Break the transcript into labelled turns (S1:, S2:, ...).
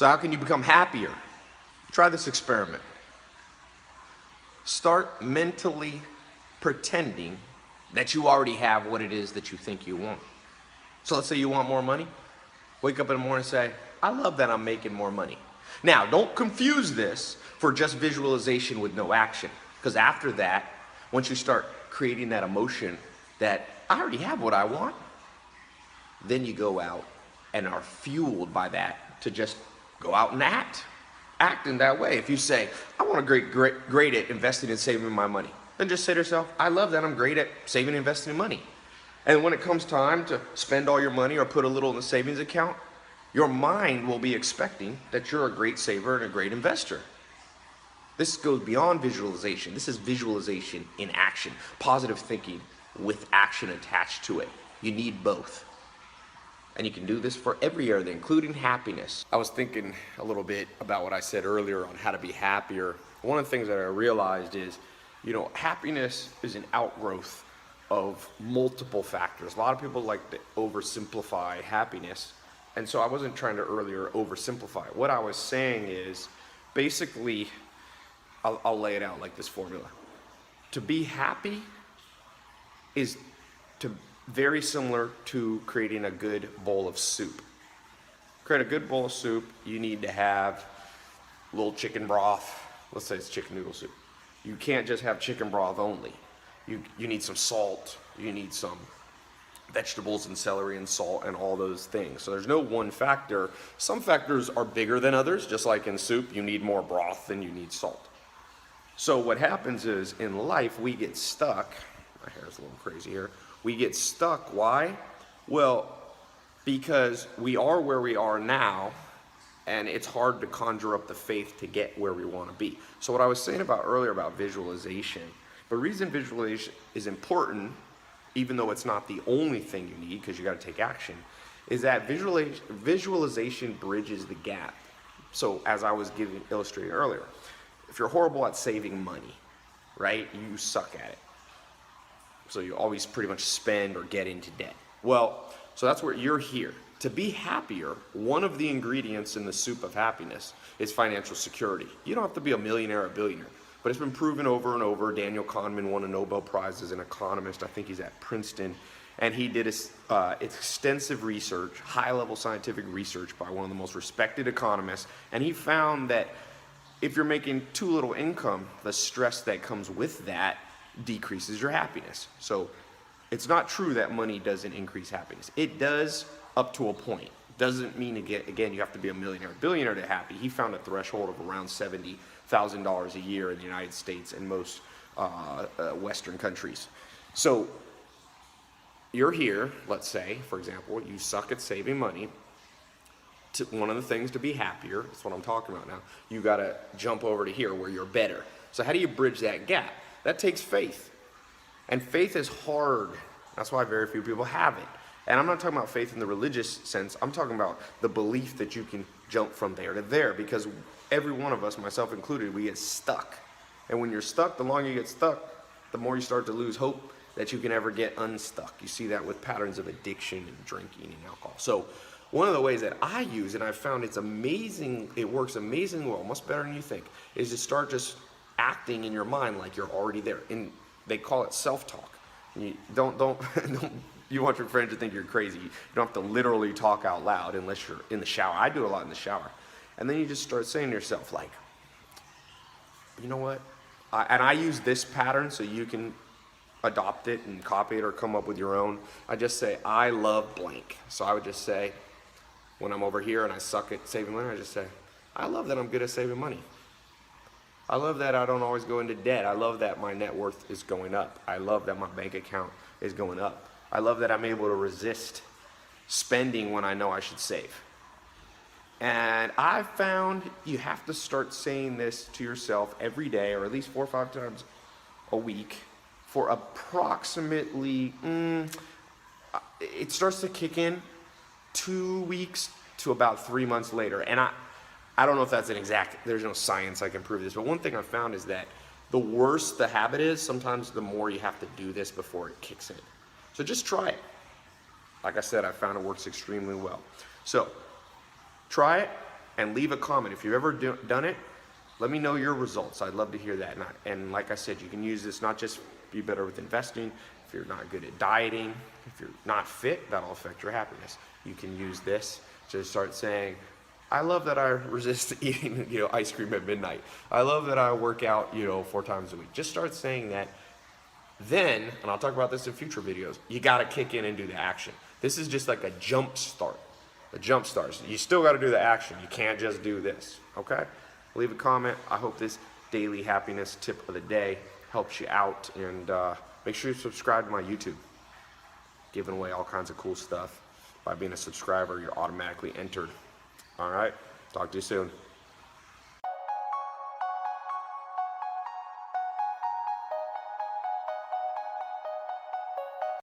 S1: So how can you become happier? Try this experiment. Start mentally pretending that you already have what it is that you think you want. So let's say you want more money. Wake up in the morning and say, I love that I'm making more money. Now, don't confuse this for just visualization with no action. Because after that, once you start creating that emotion that I already have what I want, then you go out and are fueled by that to just go out and act. Act in that way. If you say, I want to great at investing and saving my money, then just say to yourself, I love that I'm great at saving and investing money. And when it comes time to spend all your money or put a little in the savings account, your mind will be expecting that you're a great saver and a great investor. This goes beyond visualization. This is visualization in action. Positive thinking with action attached to it. You need both. And you can do this for every area, including happiness. I was thinking a little bit about what I said earlier on how to be happier. One of the things that I realized is, happiness is an outgrowth of multiple factors. A lot of people like to oversimplify happiness. And so I wasn't trying to earlier oversimplify it. What I was saying is, basically, I'll lay it out like this formula. To be happy is very similar to creating a good bowl of soup. Create a good bowl of soup, you need to have a little chicken broth. Let's say it's chicken noodle soup. You can't just have chicken broth only. You need some salt, you need some vegetables and celery and salt and all those things. So there's no one factor. Some factors are bigger than others, just like in soup, you need more broth than you need salt. So what happens is in life we get stuck. My hair's a little crazy here. We get stuck. Why? Well, because we are where we are now, and it's hard to conjure up the faith to get where we want to be. So what I was saying about earlier about visualization, the reason visualization is important, even though it's not the only thing you need, because you got to take action, is that visualization bridges the gap. So as I was illustrating earlier, if you're horrible at saving money, right, you suck at it. So you always pretty much spend or get into debt. Well, so that's where you're here. To be happier, one of the ingredients in the soup of happiness is financial security. You don't have to be a millionaire or a billionaire, but it's been proven over and over. Daniel Kahneman won a Nobel Prize as an economist. I think he's at Princeton. And he did extensive research, high-level scientific research by one of the most respected economists. And he found that if you're making too little income, the stress that comes with that decreases your happiness. So it's not true that money doesn't increase happiness. It does up to a point. Doesn't mean, again, you have to be a millionaire or billionaire to be happy. He found a threshold of around $70,000 a year in the United States and most Western countries. So you're here, let's say, for example, you suck at saving money. One of the things to be happier, that's what I'm talking about now, you got to jump over to here where you're better. So how do you bridge that gap? That takes faith. And faith is hard. That's why very few people have it. And I'm not talking about faith in the religious sense. I'm talking about the belief that you can jump from there to there, because every one of us, myself included, we get stuck. And when you're stuck, the longer you get stuck, the more you start to lose hope that you can ever get unstuck. You see that with patterns of addiction and drinking and alcohol. So one of the ways that I use, and I've found it's amazing, it works amazingly well, much better than you think, is to start just acting in your mind like you're already there. And they call it self-talk. You don't you want your friends to think you're crazy. You don't have to literally talk out loud unless you're in the shower. I do a lot in the shower. And then you just start saying to yourself, like, you know what? I use this pattern so you can adopt it and copy it or come up with your own. I just say, I love blank. So I would just say, when I'm over here and I suck at saving money, I just say, I love that I'm good at saving money. I love that I don't always go into debt. I love that my net worth is going up. I love that my bank account is going up. I love that I'm able to resist spending when I know I should save. And I've found you have to start saying this to yourself every day, or at least 4 or 5 times a week, for approximately, it starts to kick in 2 weeks to about 3 months later. And I don't know if that's an exact, there's no science I can prove this, but one thing I've found is that the worse the habit is, sometimes the more you have to do this before it kicks in. So just try it. Like I said, I found it works extremely well. So try it, and leave a comment. If you've ever done it, let me know your results. I'd love to hear that. And like I said, you can use this not just be better with investing. If you're not good at dieting, if you're not fit, that'll affect your happiness. You can use this to start saying, I love that I resist eating, ice cream at midnight. I love that I work out, 4 times a week. Just start saying that. Then, and I'll talk about this in future videos, you got to kick in and do the action. This is just like a jump start. A jump start. So you still got to do the action. You can't just do this, okay? Leave a comment. I hope this daily happiness tip of the day helps you out. And make sure you subscribe to my YouTube. Giving away all kinds of cool stuff. By being a subscriber, you're automatically entered. All right? Talk to you soon.